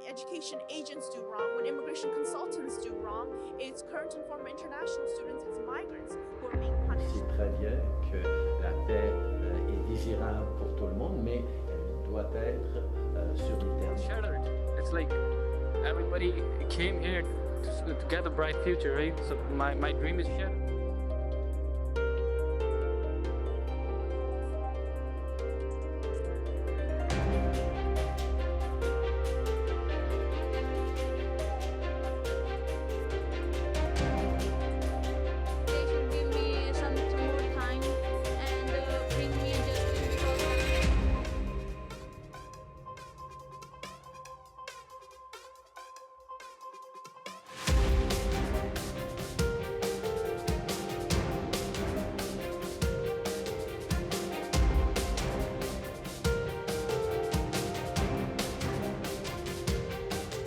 education agents do wrong, when immigration consultants do wrong, it's current and former international students, it's migrants who are being punished. C'est très bien que la paix est désirable pour tout le monde, mais elle doit être sur le terrain. Shattered. It's like everybody came here to get a bright future, right? So my dream is shattered.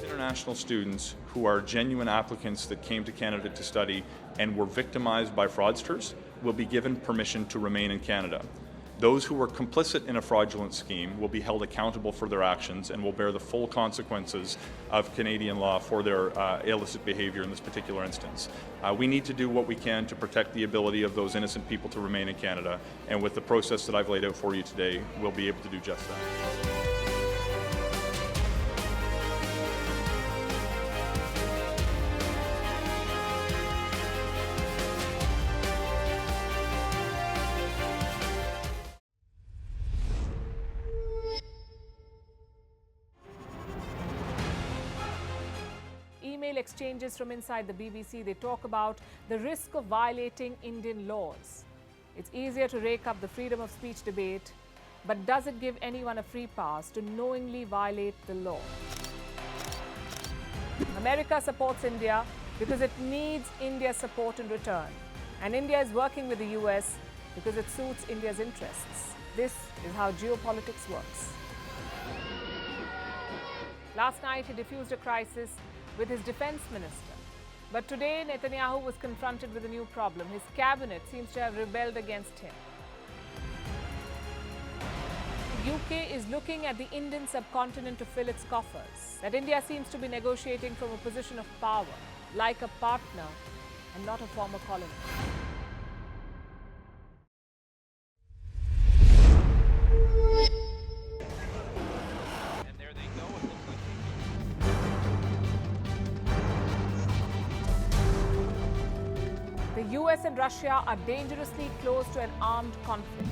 International students who are genuine applicants that came to Canada to study and were victimized by fraudsters will be given permission to remain in Canada. Those who were complicit in a fraudulent scheme will be held accountable for their actions and will bear the full consequences of Canadian law for their illicit behavior in this particular instance. We need to do what we can to protect the ability of those innocent people to remain in Canada, and with the process that I've laid out for you today, we'll be able to do just that. Email exchanges from inside the BBC, they talk about the risk of violating Indian laws. It's easier to rake up the freedom of speech debate, but does it give anyone a free pass to knowingly violate the law? America supports India because it needs India's support in return. And India is working with the US because it suits India's interests. This is how geopolitics works. Last night, he diffused a crisis with his defense minister. But today, Netanyahu was confronted with a new problem. His cabinet seems to have rebelled against him. The UK is looking at the Indian subcontinent to fill its coffers. That India seems to be negotiating from a position of power, like a partner and not a former colony. The US and Russia are dangerously close to an armed conflict.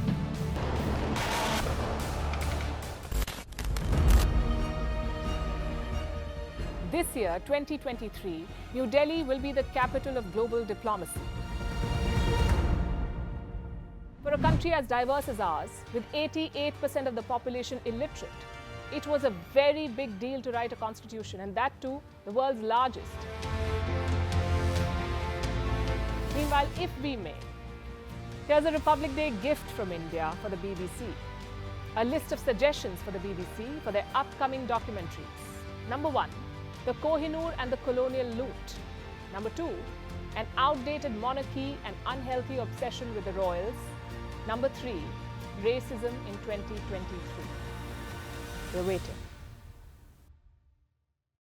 This year, 2023, New Delhi will be the capital of global diplomacy. For a country as diverse as ours, with 88% of the population illiterate, it was a very big deal to write a constitution, and that too, the world's largest. Meanwhile, if we may, here's a Republic Day gift from India for the BBC. A list of suggestions for the BBC for their upcoming documentaries. Number 1, the Kohinoor and the colonial loot. Number 2, an outdated monarchy and unhealthy obsession with the royals. Number 3, racism in 2023. We're waiting.